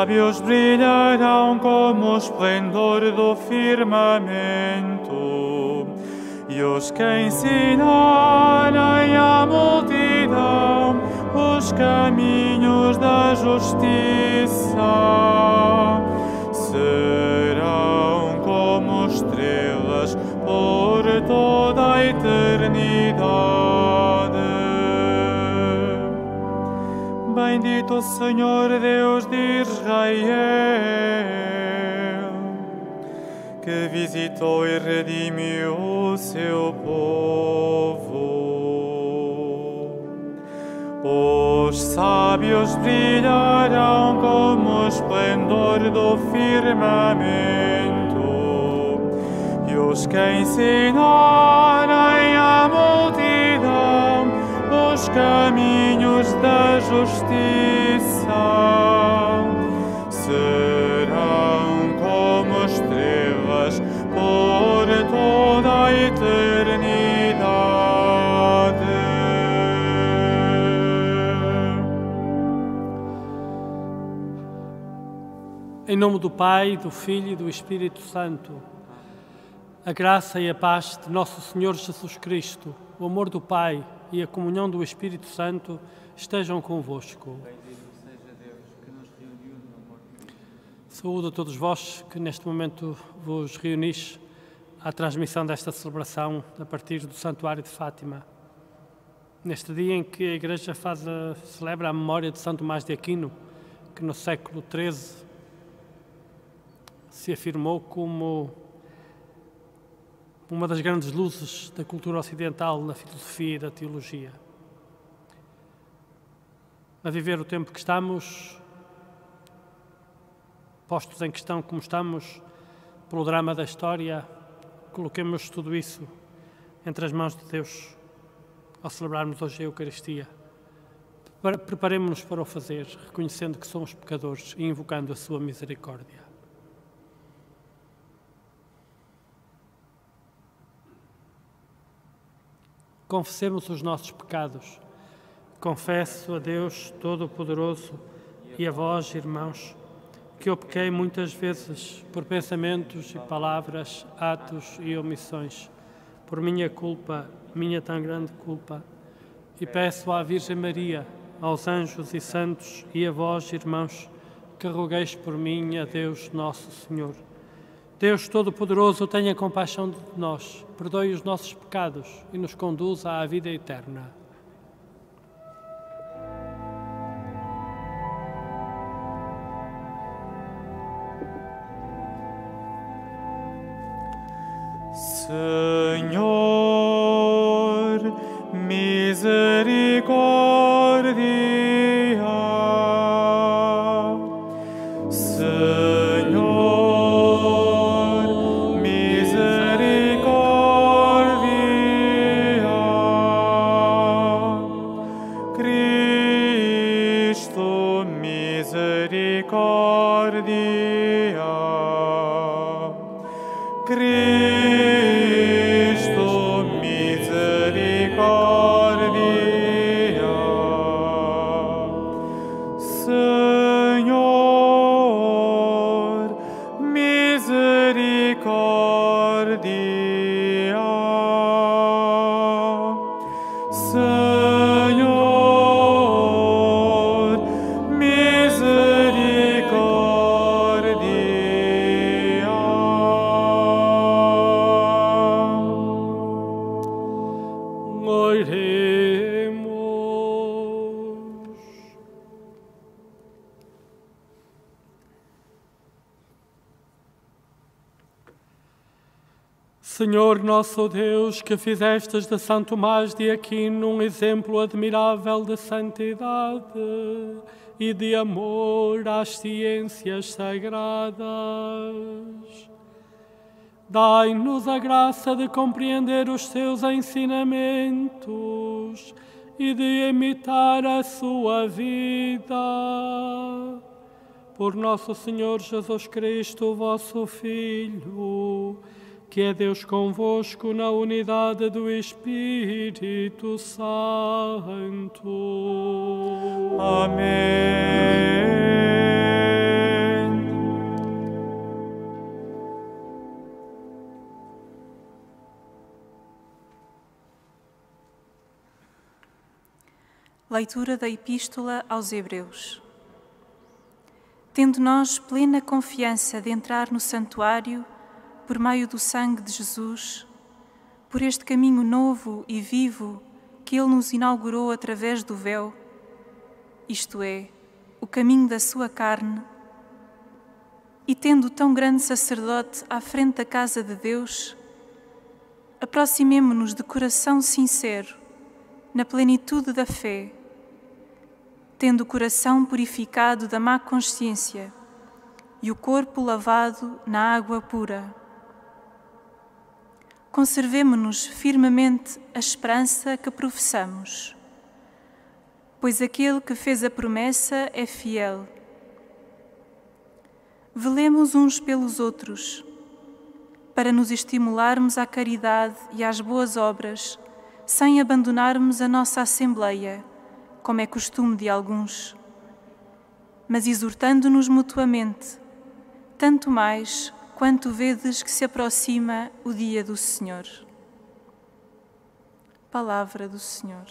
sábios brilharão como o esplendor do firmamento, e os que ensinarem à multidão os caminhos da justiça serão como estrelas por toda a eternidade. Bendito o Senhor Deus de Israel, que visitou e redimiu o seu povo. Os sábios brilharão como o esplendor do firmamento, e os que ensinarem à multidão os caminhos da justiça serão como estrelas por toda a eternidade. Em nome do Pai, do Filho e do Espírito Santo, a graça e a paz de Nosso Senhor Jesus Cristo, o amor do Pai e a comunhão do Espírito Santo estejam convosco. Bendito seja Deus que nos reuniu no amor de Cristo. Saúdo a todos vós que neste momento vos reunis à transmissão desta celebração a partir do Santuário de Fátima. Neste dia em que a Igreja celebra a memória de São Tomás de Aquino, que no século XIII se afirmou como uma das grandes luzes da cultura ocidental na filosofia e da teologia. A viver o tempo que estamos, postos em questão como estamos, pelo drama da história, coloquemos tudo isso entre as mãos de Deus ao celebrarmos hoje a Eucaristia. Preparemo-nos para o fazer, reconhecendo que somos pecadores e invocando a sua misericórdia. Confessemos os nossos pecados. Confesso a Deus Todo-Poderoso e a vós, irmãos, que eu pequei muitas vezes por pensamentos e palavras, atos e omissões, por minha culpa, minha tão grande culpa, e peço à Virgem Maria, aos anjos e santos e a vós, irmãos, que rogueis por mim a Deus Nosso Senhor. Deus Todo-Poderoso, tenha compaixão de nós, perdoe os nossos pecados e nos conduza à vida eterna. Senhor, misericórdia. Senhor nosso Deus, que fizestes de São Tomás de Aquino um exemplo admirável de santidade e de amor às ciências sagradas, dai-nos a graça de compreender os seus ensinamentos e de imitar a sua vida. Por nosso Senhor Jesus Cristo, vosso Filho, que é Deus convosco na unidade do Espírito Santo. Amém. Leitura da Epístola aos Hebreus. Tendo nós plena confiança de entrar no santuário por meio do sangue de Jesus, por este caminho novo e vivo que Ele nos inaugurou através do véu, isto é, o caminho da sua carne, e tendo tão grande sacerdote à frente da casa de Deus, aproximemo-nos de coração sincero, na plenitude da fé, tendo o coração purificado da má consciência e o corpo lavado na água pura. Conservemo-nos firmemente a esperança que professamos, pois aquele que fez a promessa é fiel. Velemos uns pelos outros, para nos estimularmos à caridade e às boas obras, sem abandonarmos a nossa assembleia, como é costume de alguns, mas exortando-nos mutuamente, tanto mais quanto vedes que se aproxima o dia do Senhor. Palavra do Senhor.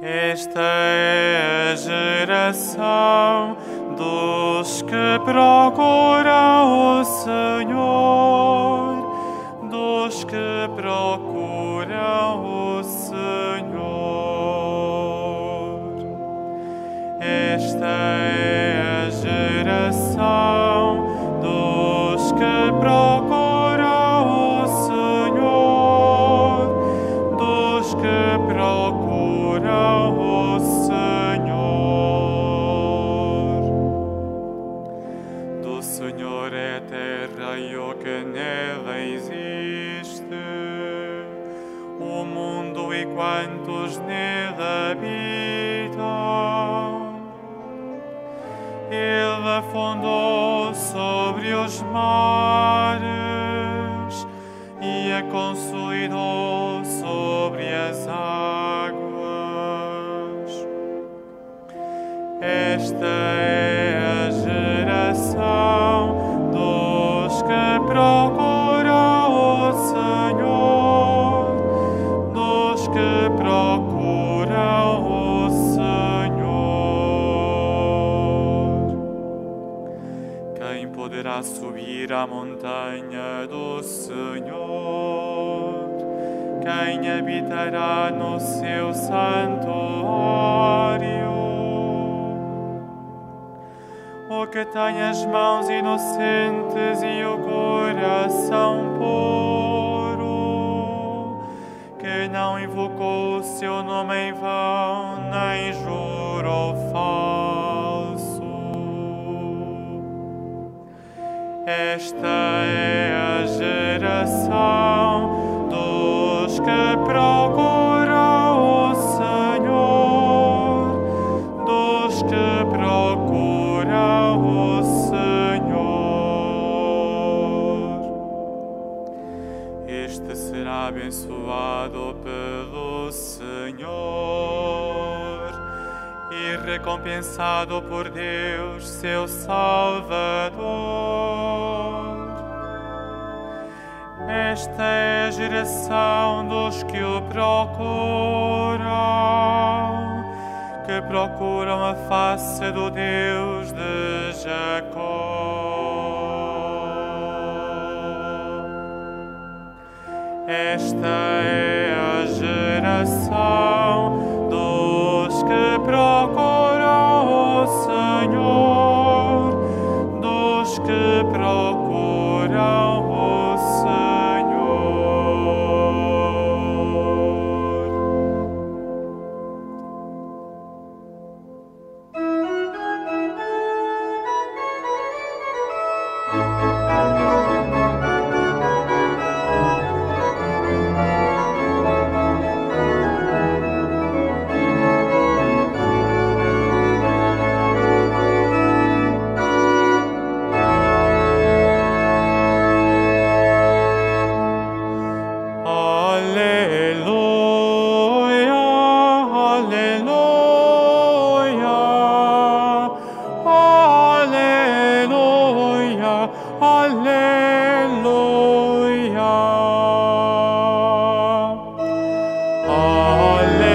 Esta é a geração dos que procuram o Senhor, dos que procuram o Senhor. Esta é a geração dos que procuram o Senhor, dos que procuram o Senhor. Do Senhor é a terra e o que nela existe, o mundo e quantos nele habitam. Ele afundou sobre os mares e a consolidou sobre as águas. Esta é a geração dos que procuram o Senhor, dos que procuram o Senhor. Quem poderá subir à montanha do Senhor? Quem habitará no seu santuário? O que tem as mãos inocentes e o coração puro, que não invocou o seu nome em vão, nem jurou falso. Esta é a geração dos que procuram o Senhor, dos que procuram o Senhor. Este será abençoado pelo Senhor e recompensado por Deus, seu Salvador. Esta é a geração dos que o procuram a face do Deus de Jacó. Esta é a geração dos que procuram o Senhor, dos que procuram o Senhor. Alleluia. Alleluia.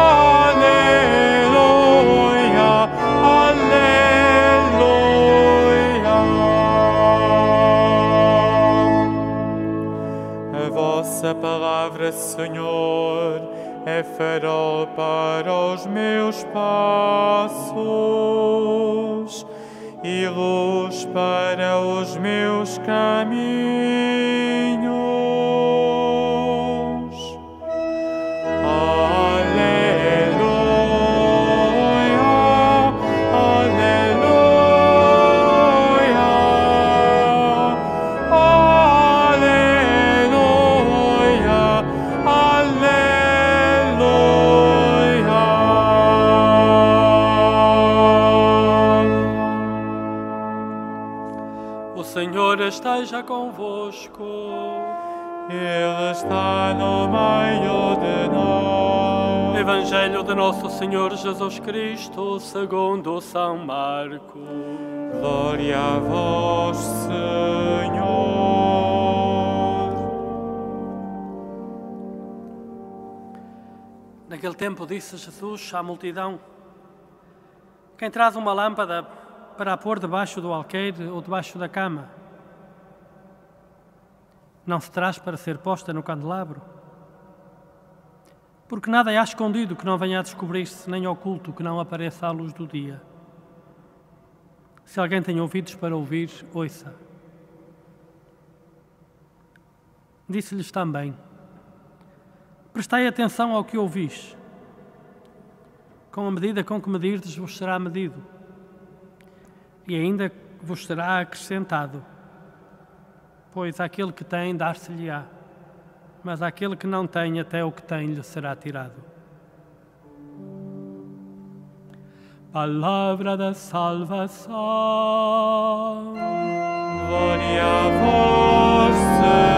Alleluia. Alleluia. Alleluia. A vossa palavra, Senhor, é farol para os meus passos e luz para os meus caminhos. Aleluia, aleluia, aleluia, O Senhor esteja convosco. Ele está no meio de nós. Evangelho de Nosso Senhor Jesus Cristo, segundo São Marcos. Glória a vós, Senhor. Naquele tempo disse Jesus à multidão: quem traz uma lâmpada para a pôr debaixo do alqueire ou debaixo da cama, não se traz para ser posta no candelabro? Porque nada há escondido que não venha a descobrir-se, nem oculto que não apareça à luz do dia. Se alguém tem ouvidos para ouvir, ouça. Disse-lhes também: prestai atenção ao que ouvis. Com a medida com que medirdes, vos será medido, e ainda vos será acrescentado. Pois aquele que tem, dar-se-lhe-á, mas aquele que não tem, até o que tem lhe será tirado. Palavra da salvação. Glória a vós, Senhor.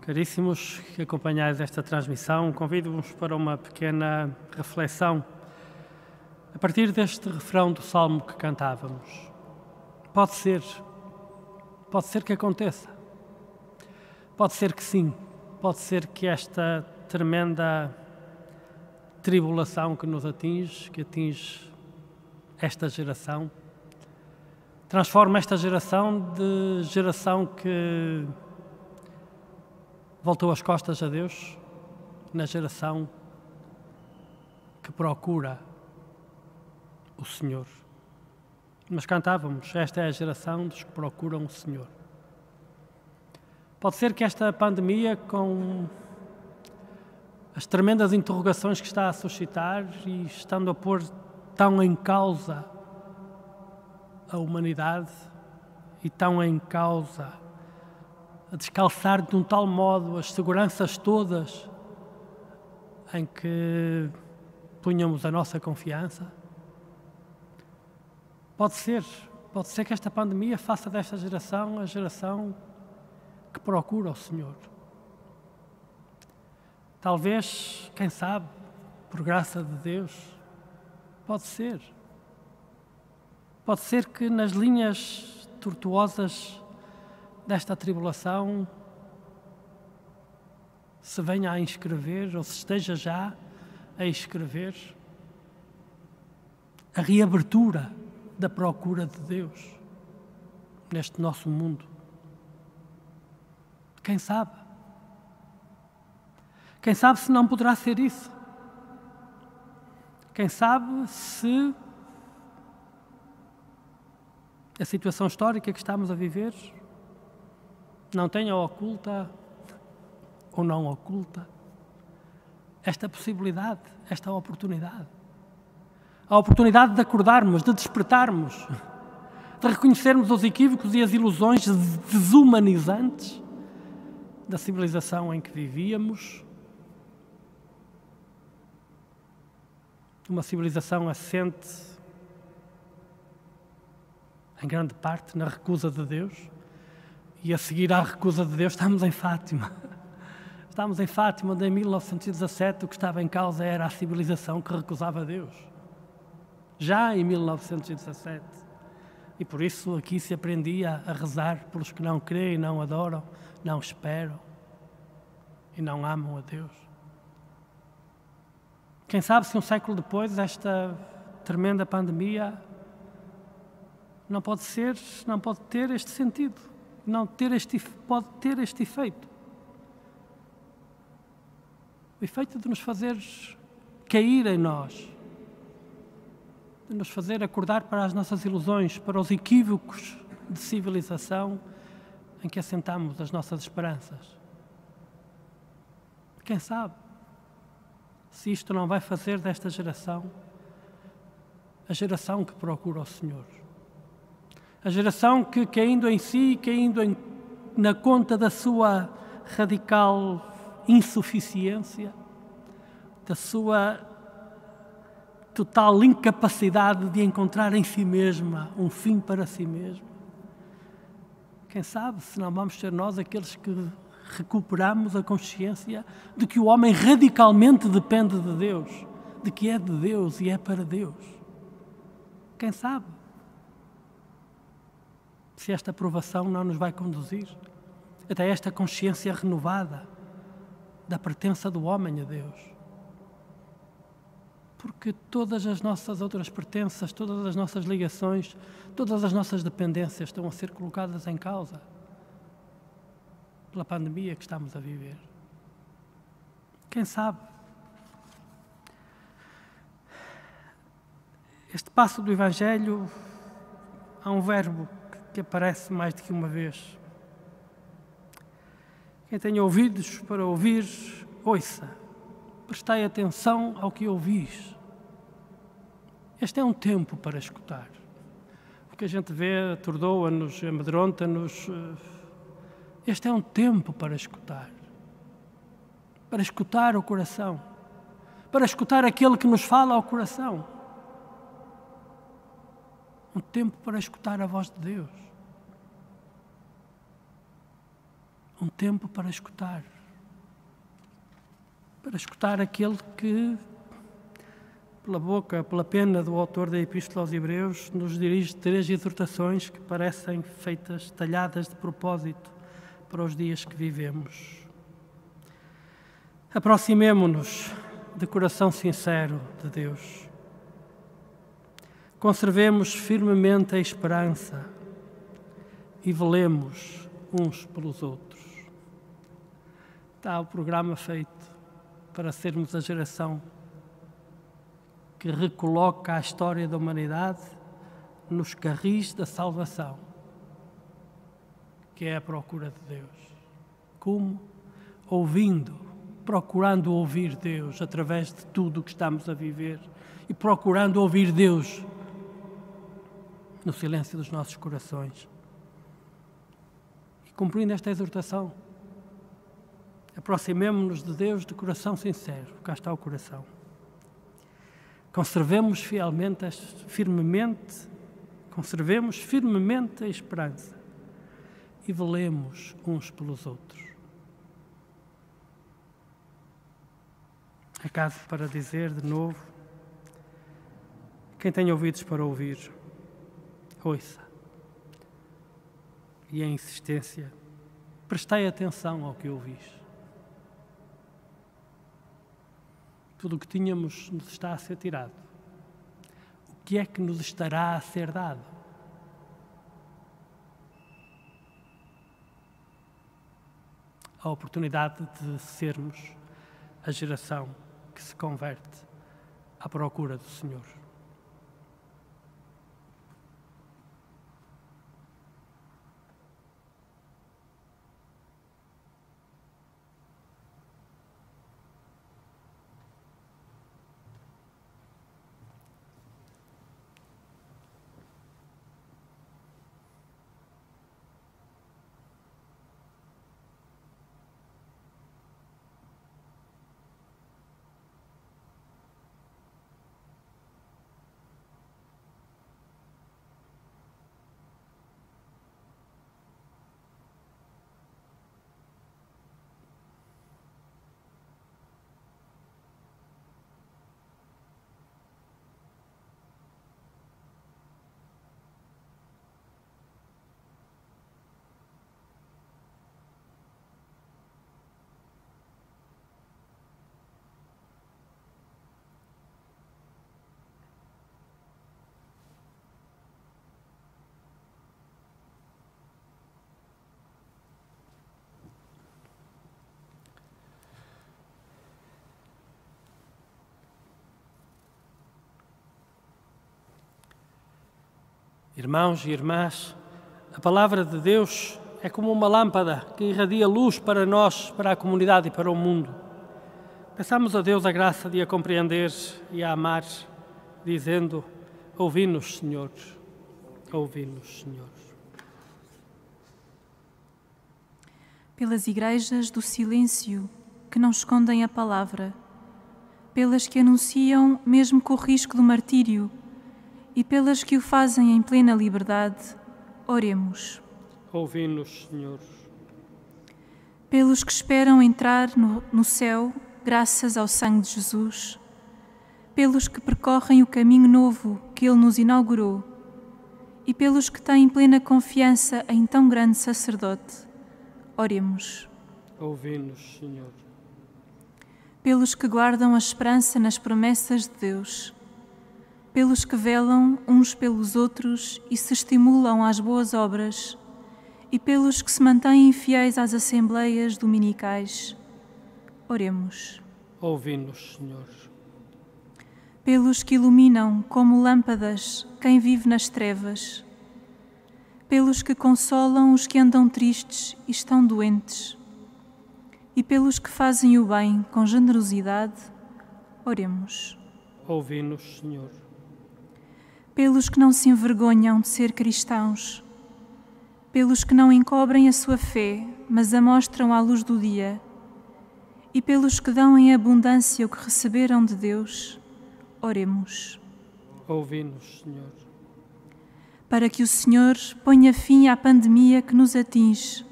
Caríssimos que acompanhais esta transmissão, convido-vos para uma pequena reflexão a partir deste refrão do salmo que cantávamos. Pode ser que aconteça, pode ser que sim, pode ser que esta tremenda tribulação que nos atinge, que atinge esta geração, transforma esta geração de geração que voltou as costas a Deus, na geração que procura o Senhor. Mas cantávamos, esta é a geração dos que procuram o Senhor. Pode ser que esta pandemia, com as tremendas interrogações que está a suscitar e estando a pôr tão em causa a humanidade e tão em causa a descalçar de um tal modo as seguranças todas em que punhamos a nossa confiança. Pode ser que esta pandemia faça desta geração a geração que procura o Senhor. Talvez, quem sabe, por graça de Deus, pode ser. Pode ser que nas linhas tortuosas desta tribulação se venha a inscrever, ou se esteja já a inscrever, a reabertura da procura de Deus neste nosso mundo. Quem sabe? Quem sabe se não poderá ser isso? Quem sabe se a situação histórica que estamos a viver não tenha oculta ou não oculta esta possibilidade, esta oportunidade. A oportunidade de acordarmos, de despertarmos, de reconhecermos os equívocos e as ilusões desumanizantes da civilização em que vivíamos, uma civilização assente em grande parte na recusa de Deus, e a seguir à recusa de Deus estamos em Fátima. Estamos em Fátima, onde em 1917 o que estava em causa era a civilização que recusava Deus. Já em 1917. E por isso aqui se aprendia a rezar pelos que não creem, não adoram, não esperam e não amam a Deus. Quem sabe se um século depois esta tremenda pandemia não pode ter este sentido, pode ter este efeito. O efeito de nos fazer cair em nós, de nos fazer acordar para as nossas ilusões, para os equívocos de civilização em que assentamos as nossas esperanças. Quem sabe se isto não vai fazer desta geração a geração que procura o Senhor. A geração que, caindo em si, na conta da sua radical insuficiência, da sua total incapacidade de encontrar em si mesma um fim para si mesma. Quem sabe se não vamos ser nós aqueles que recuperamos a consciência de que o homem radicalmente depende de Deus, de que é de Deus e é para Deus. Quem sabe se esta provação não nos vai conduzir até esta consciência renovada da pertença do homem a Deus. Porque todas as nossas outras pertenças, todas as nossas ligações, todas as nossas dependências estão a ser colocadas em causa pela pandemia que estamos a viver. Quem sabe? Este passo do Evangelho, há um verbo que aparece mais do que uma vez. Quem tem ouvidos para ouvir, ouça. Prestai atenção ao que ouvis. Este é um tempo para escutar. O que a gente vê atordoa-nos, amedronta-nos. Este é um tempo para escutar o coração, para escutar aquele que nos fala ao coração. Um tempo para escutar a voz de Deus. Um tempo para escutar aquele que, pela pena do autor da Epístola aos Hebreus, nos dirige 3 exortações que parecem feitas, talhadas de propósito para os dias que vivemos. Aproximemo-nos de coração sincero de Deus. Conservemos firmemente a esperança e velemos uns pelos outros. Está o programa feito para sermos a geração que recoloca a história da humanidade nos carris da salvação, que é a procura de Deus. Como? Procurando ouvir Deus através de tudo o que estamos a viver e procurando ouvir Deus no silêncio dos nossos corações. E cumprindo esta exortação, aproximemo-nos de Deus de coração sincero. Cá está o coração. Conservemos firmemente a esperança e velemos uns pelos outros. É caso para dizer de novo, quem tem ouvidos para ouvir, ouça. E a insistência, prestai atenção ao que ouvis. Tudo o que tínhamos nos está a ser tirado. O que é que nos estará a ser dado? A oportunidade de sermos a geração que se converte à procura do Senhor. Irmãos e irmãs, a palavra de Deus é como uma lâmpada que irradia luz para nós, para a comunidade e para o mundo. Peçamos a Deus a graça de a compreender e a amar, dizendo: ouvi-nos, Senhor, ouvi-nos, Senhor. Pelas igrejas do silêncio que não escondem a palavra, pelas que anunciam mesmo com o risco do martírio e pelas que o fazem em plena liberdade, oremos. Ouvi-nos, Senhor. Pelos que esperam entrar no céu, graças ao sangue de Jesus, pelos que percorrem o caminho novo que Ele nos inaugurou e pelos que têm plena confiança em tão grande sacerdote, oremos. Ouvi-nos, Senhor. Pelos que guardam a esperança nas promessas de Deus, pelos que velam uns pelos outros e se estimulam às boas obras, e pelos que se mantêm fiéis às assembleias dominicais, oremos. Ouvi-nos, Senhor. Pelos que iluminam como lâmpadas quem vive nas trevas, pelos que consolam os que andam tristes e estão doentes, e pelos que fazem o bem com generosidade, oremos. Ouvi-nos, Senhor. Pelos que não se envergonham de ser cristãos, pelos que não encobrem a sua fé, mas a mostram à luz do dia, e pelos que dão em abundância o que receberam de Deus, oremos. Ouvi-nos, Senhor. Para que o Senhor ponha fim à pandemia que nos atinge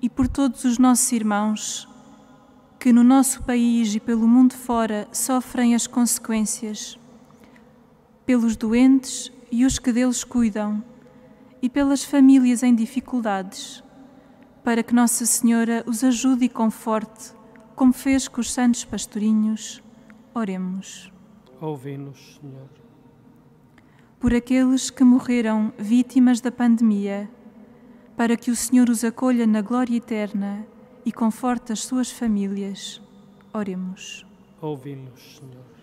e por todos os nossos irmãos que no nosso país e pelo mundo fora sofrem as consequências, pelos doentes e os que deles cuidam e pelas famílias em dificuldades, para que Nossa Senhora os ajude e conforte, como fez com os santos pastorinhos, oremos. Ouvi-nos, Senhor. Por aqueles que morreram vítimas da pandemia, para que o Senhor os acolha na glória eterna e conforte as suas famílias, oremos. Ouvi-nos, Senhor.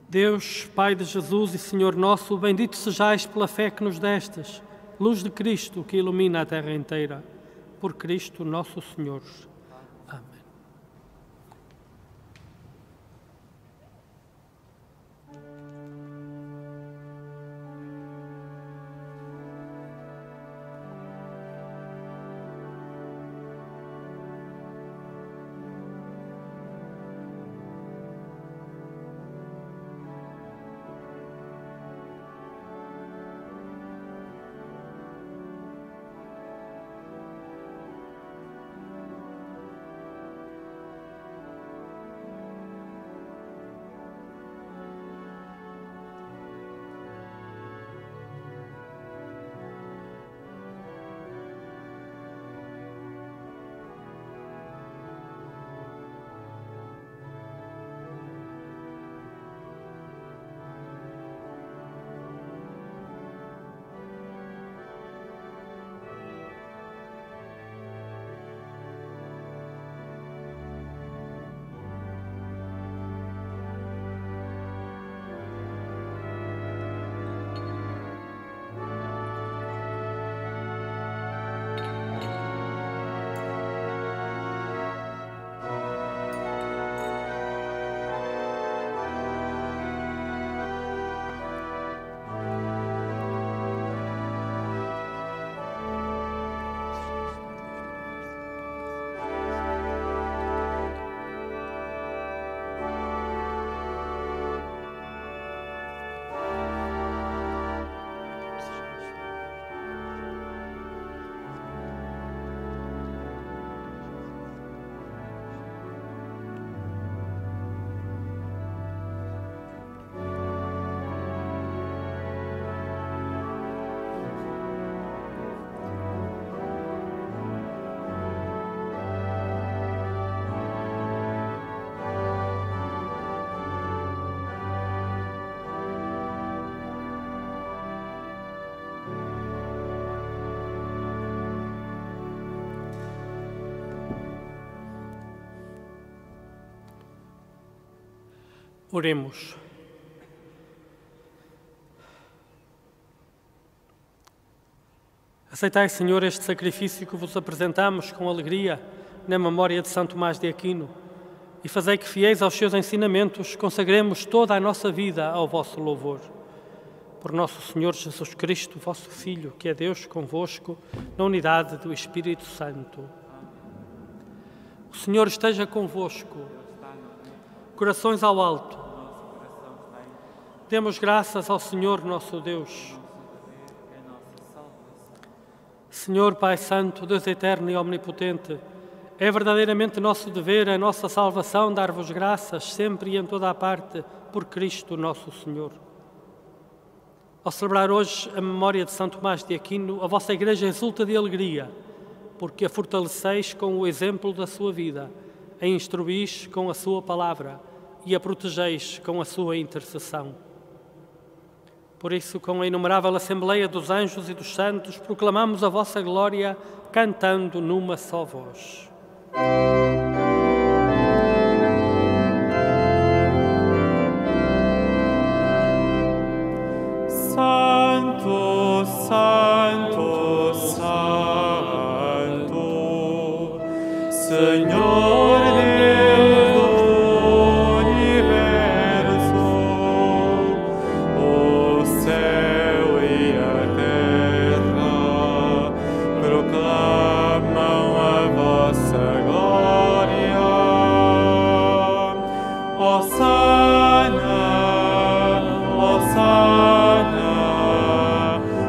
Deus, Pai de Jesus e Senhor nosso, bendito sejais pela fé que nos destes, luz de Cristo que ilumina a terra inteira. Por Cristo nosso Senhor. Amém. Oremos. Aceitai, Senhor, este sacrifício que vos apresentamos com alegria na memória de São Tomás de Aquino e fazei que, fiéis aos seus ensinamentos, consagremos toda a nossa vida ao vosso louvor. Por nosso Senhor Jesus Cristo, vosso Filho, que é Deus convosco, na unidade do Espírito Santo. O Senhor esteja convosco. Corações ao alto. Demos graças ao Senhor nosso Deus. Senhor Pai Santo, Deus eterno e omnipotente, é verdadeiramente nosso dever, a nossa salvação, dar-vos graças sempre e em toda a parte por Cristo nosso Senhor. Ao celebrar hoje a memória de São Tomás de Aquino, a vossa Igreja exulta de alegria, porque a fortaleceis com o exemplo da sua vida, a instruís com a sua palavra e a protegeis com a sua intercessão. Por isso, com a inumerável Assembleia dos Anjos e dos Santos, proclamamos a vossa glória, cantando numa só voz. Santo, Santo, Santo, Senhor Deus do universo, o céu e a terra proclamam a vossa glória. Hosana, Hosana,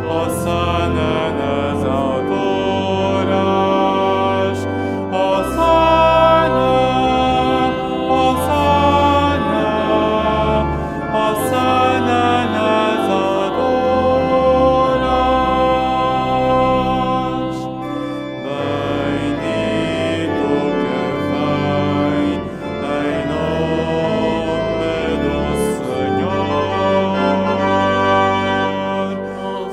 Hosana nas alturas, Hosana, Hosana, Hosana nas alturas. Bendito que vem em nome do Senhor.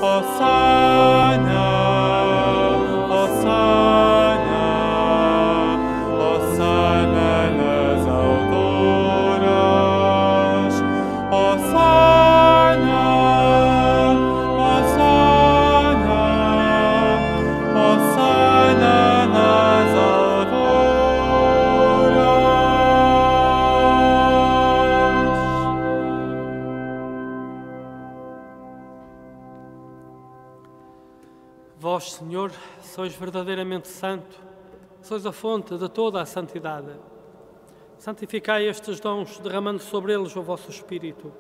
Hosana, Hosana, Hosana nas alturas, Hosana, Hosana, Hosana nas alturas. Vós, Senhor, sois verdadeiramente santo, sois a fonte de toda a santidade. Santificai estes dons, derramando sobre eles o vosso Espírito,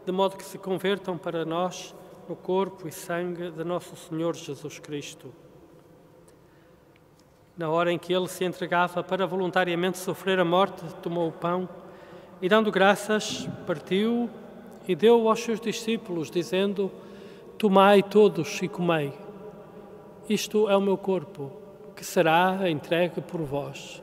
de modo que se convertam para nós no corpo e sangue de nosso Senhor Jesus Cristo. Na hora em que ele se entregava para voluntariamente sofrer a morte, tomou o pão e, dando graças, partiu e deu aos seus discípulos, dizendo: Tomai todos e comei. Isto é o meu corpo, que será entregue por vós.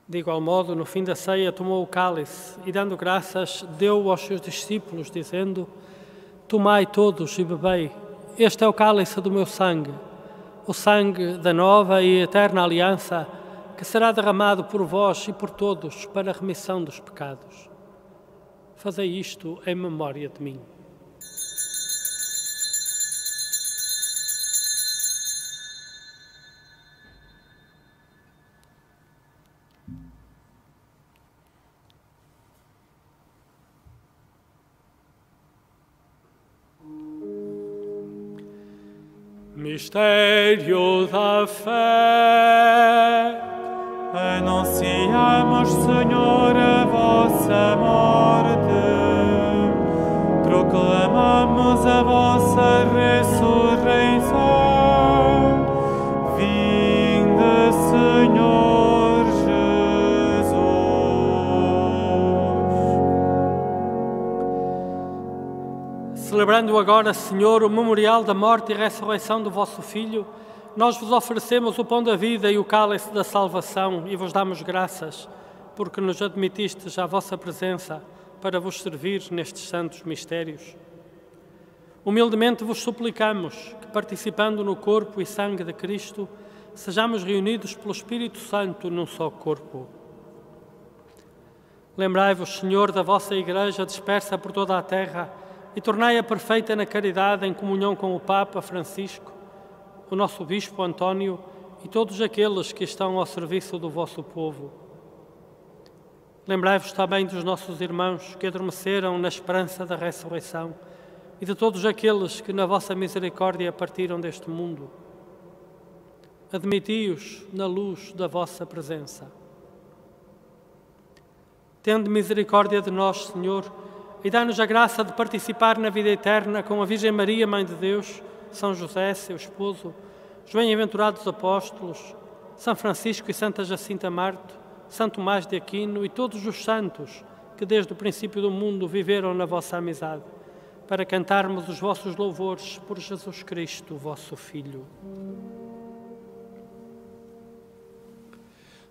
De igual modo, no fim da ceia, tomou o cálice e, dando graças, deu aos seus discípulos, dizendo: Tomai todos e bebei. Este é o cálice do meu sangue, o sangue da nova e eterna aliança, que será derramado por vós e por todos para a remissão dos pecados. Fazei isto em memória de mim. Mistério da fé. Anunciamos, Senhor, a vossa morte, proclamamos a vossa ressurreição. Vinde, Senhor Jesus. Celebrando agora, Senhor, o memorial da morte e ressurreição do vosso Filho, nós vos oferecemos o pão da vida e o cálice da salvação e vos damos graças, porque nos admitistes à vossa presença para vos servir nestes santos mistérios. Humildemente vos suplicamos que, participando no corpo e sangue de Cristo, sejamos reunidos pelo Espírito Santo num só corpo. Lembrai-vos, Senhor, da vossa Igreja dispersa por toda a terra e tornai-a perfeita na caridade em comunhão com o Papa Francisco, o nosso Bispo António e todos aqueles que estão ao serviço do vosso povo. Lembrai-vos também dos nossos irmãos que adormeceram na esperança da ressurreição e de todos aqueles que na vossa misericórdia partiram deste mundo. Admiti-os na luz da vossa presença. Tende misericórdia de nós, Senhor, e dá-nos a graça de participar na vida eterna com a Virgem Maria, Mãe de Deus, São José, seu esposo, os bem-aventurados apóstolos, São Francisco e Santa Jacinta Marte, São Tomás de Aquino e todos os santos que desde o princípio do mundo viveram na vossa amizade, para cantarmos os vossos louvores por Jesus Cristo, vosso Filho.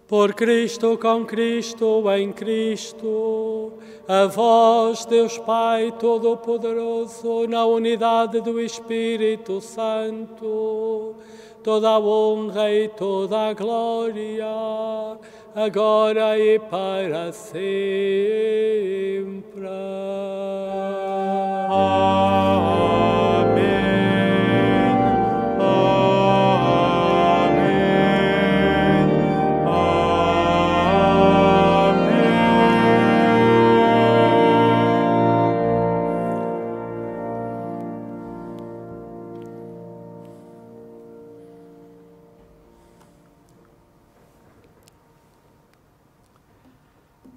Por Cristo, com Cristo, em Cristo, a vós, Deus Pai Todo-Poderoso, na unidade do Espírito Santo, toda a honra e toda a glória, agora e para sempre.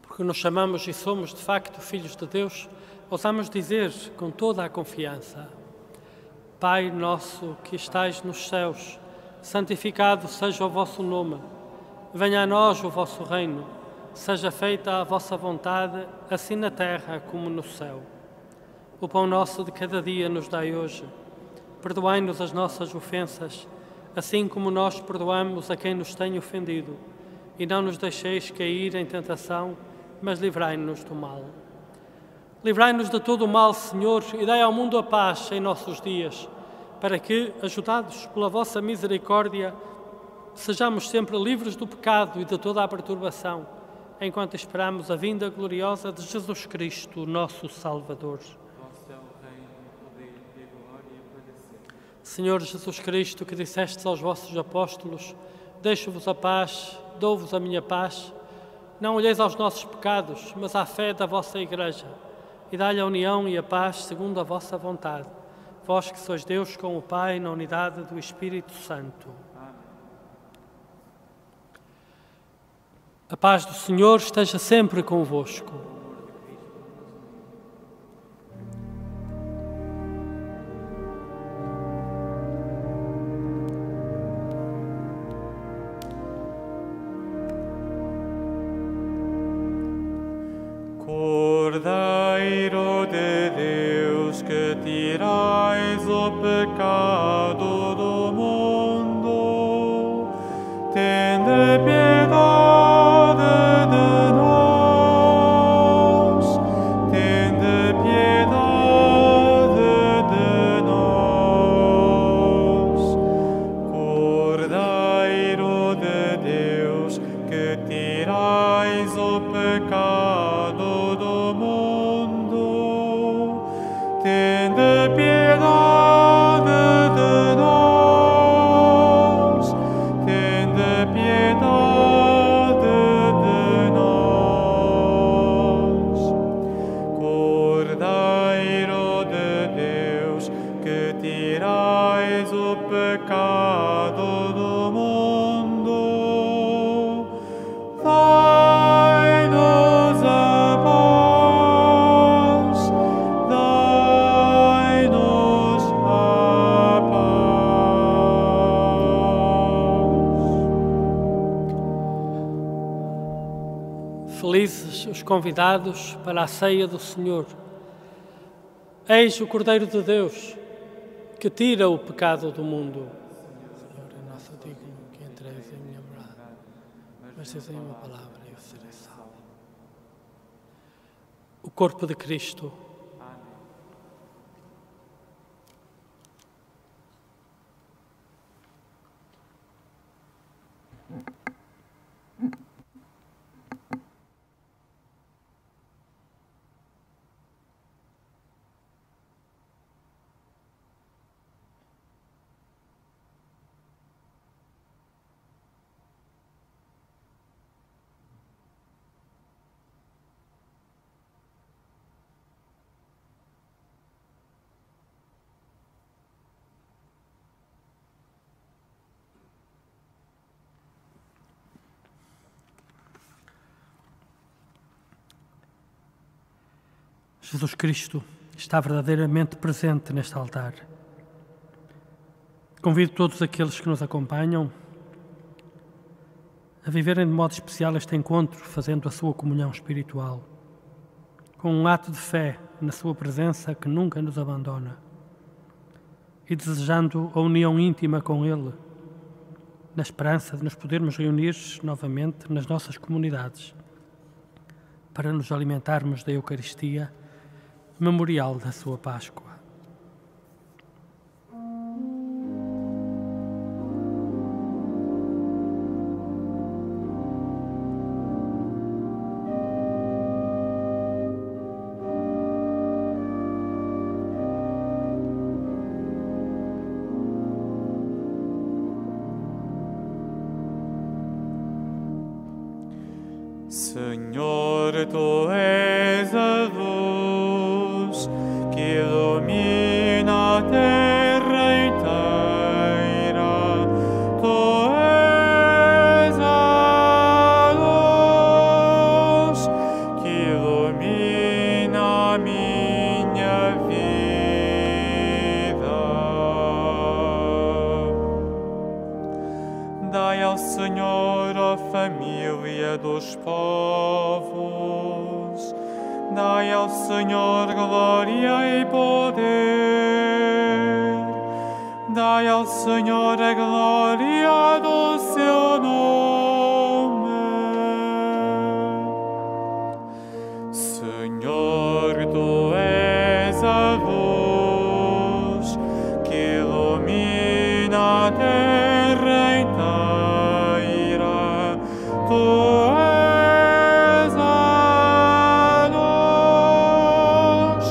Porque nos chamamos e somos, de facto, filhos de Deus, ousamos dizer com toda a confiança: Pai nosso que estais nos céus, santificado seja o vosso nome. Venha a nós o vosso reino. Seja feita a vossa vontade, assim na terra como no céu. O pão nosso de cada dia nos dai hoje. Perdoai-nos as nossas ofensas, assim como nós perdoamos a quem nos tem ofendido. E não nos deixeis cair em tentação, mas livrai-nos do mal. Livrai-nos de todo o mal, Senhor, e dai ao mundo a paz em nossos dias, para que, ajudados pela vossa misericórdia, sejamos sempre livres do pecado e de toda a perturbação, enquanto esperamos a vinda gloriosa de Jesus Cristo, nosso Salvador. Senhor Jesus Cristo, que dissestes aos vossos apóstolos: deixo-vos a paz, dou-vos a minha paz. Não olheis aos nossos pecados, mas à fé da vossa Igreja, e dai-lhe a união e a paz segundo a vossa vontade. Vós que sois Deus com o Pai, na unidade do Espírito Santo. A paz do Senhor esteja sempre convosco. Cordeiro de Deus, que tirais o pecado do mundo, tende piedade de nós, tende piedade de nós. Cordeiro de Deus, que tirais o pecado do mundo, tende piedade de nós, tende piedade de nós. Cordeiro de Deus, que tirais o pecado do mundo, dai-nos a paz, dai-nos a paz. Felizes os convidados para a ceia do Senhor. Eis o Cordeiro de Deus, que tira o pecado do mundo. Senhor, é nosso digno que entreis em minha morada, mas dizem uma palavra e eu serei salvo. O corpo de Cristo. Jesus Cristo está verdadeiramente presente neste altar. Convido todos aqueles que nos acompanham a viverem de modo especial este encontro, fazendo a sua comunhão espiritual, com um ato de fé na sua presença que nunca nos abandona e desejando a união íntima com Ele, na esperança de nos podermos reunir novamente nas nossas comunidades para nos alimentarmos da Eucaristia, memorial da sua Páscoa. Senhor, Tu és a luz que ilumina a terra inteira. Tu és a luz que ilumina a minha vida. Dai ao Senhor, ó família dos povos, dai ao Senhor glória e poder, dai ao Senhor a glória do seu nome. Senhor, Tu és a luz que ilumina a terra inteira. Tu és a luz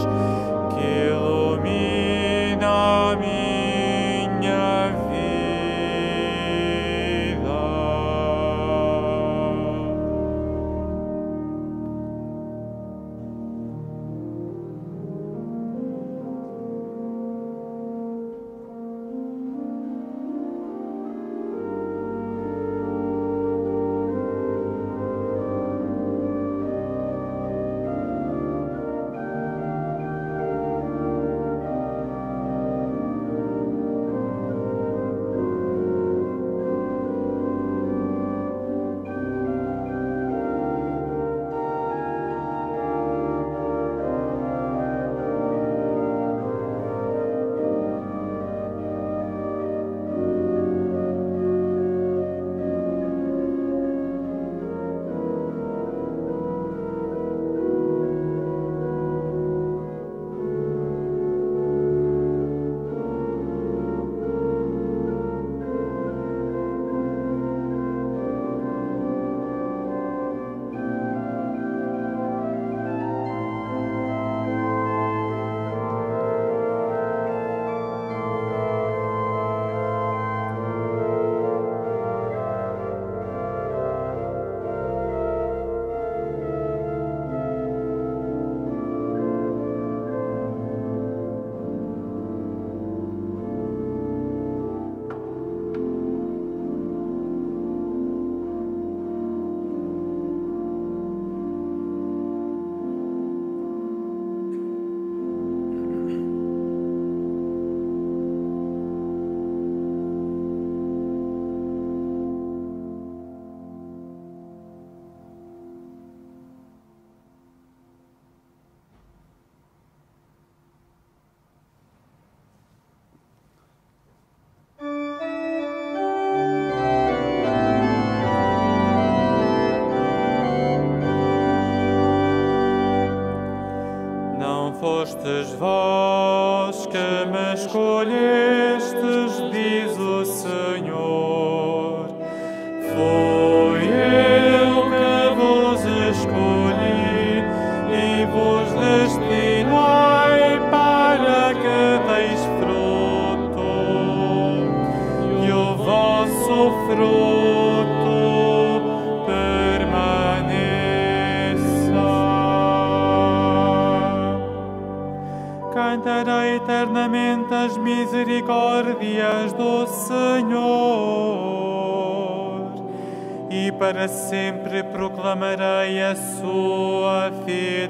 que ilumina a minha vida. Fostes vós que me escolhestes, diz o Senhor. Foi eu que vos escolhi e vos destinei para que deis fruto, e o vosso fruto cantarei eternamente as misericórdias do Senhor. e para sempre proclamarei a sua fidelidade.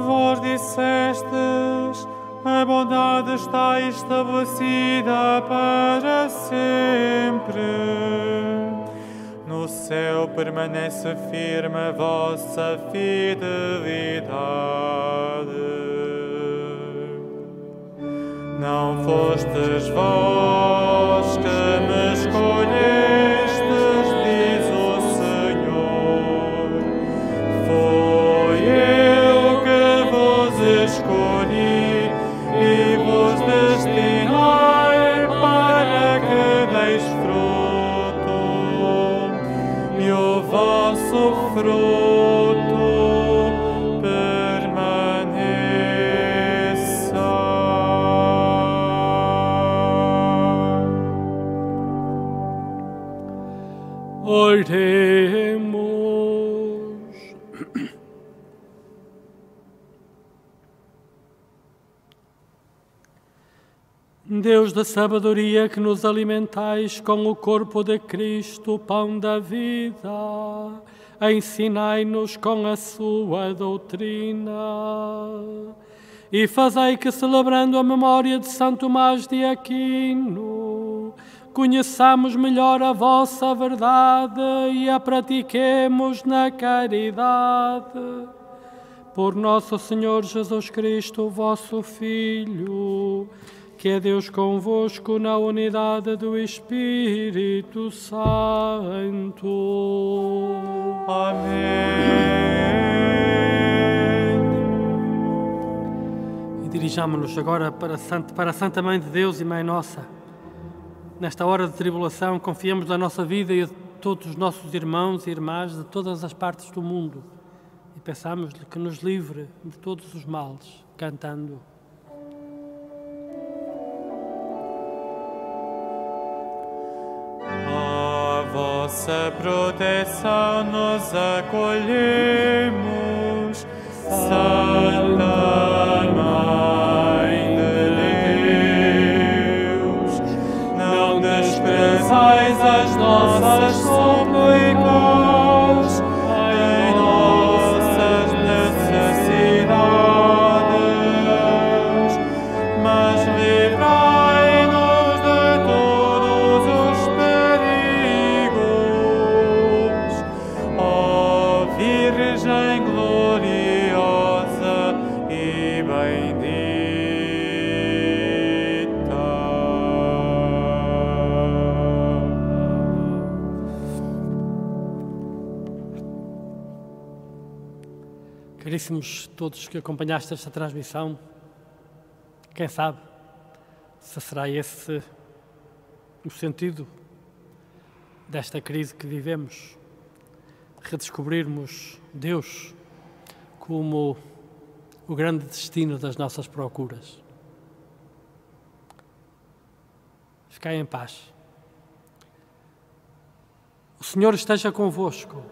Vós dissestes: a bondade está estabelecida para sempre. No céu permanece firme a vossa fidelidade. Não fostes vós que me escolhestes, diz o Senhor. Foi eu que vos escolhi e vos destinei para que deis fruto, e o vosso fruto oremos. Deus da sabedoria, que nos alimentais com o corpo de Cristo, o pão da vida, ensinai-nos com a sua doutrina e fazei que, celebrando a memória de São Tomás de Aquino, conheçamos melhor a vossa verdade e a pratiquemos na caridade. Por nosso Senhor Jesus Cristo, vosso Filho, que é Deus convosco na unidade do Espírito Santo. Amém. E dirijamo-nos agora para a Santa Mãe de Deus e Mãe Nossa. Nesta hora de tribulação, confiamos na nossa vida e a todos os nossos irmãos e irmãs de todas as partes do mundo e peçamos-lhe que nos livre de todos os males, cantando. A vossa proteção nos acolhemos, Santa Mãe de Deus. Não desprezais as nossas súplicas em nossas necessidades, mas livrai-nos de todos os perigos, ó Virgem gloriosa e bendita. Caríssimos todos que acompanhaste esta transmissão, quem sabe se será esse o sentido desta crise que vivemos, redescobrirmos Deus como o grande destino das nossas procuras. Ficai em paz. O Senhor esteja convosco.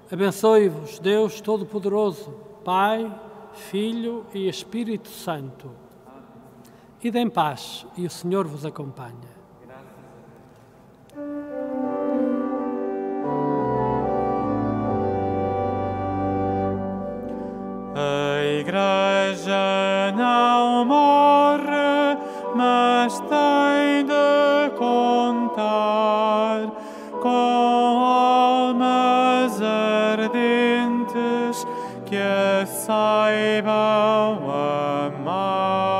Abençoe-vos, Deus Todo-Poderoso, Pai, Filho e Espírito Santo. Ide em paz e o Senhor vos acompanha. A Igreja não morre, mas tem de contar com almas ardentes que a saibam amar.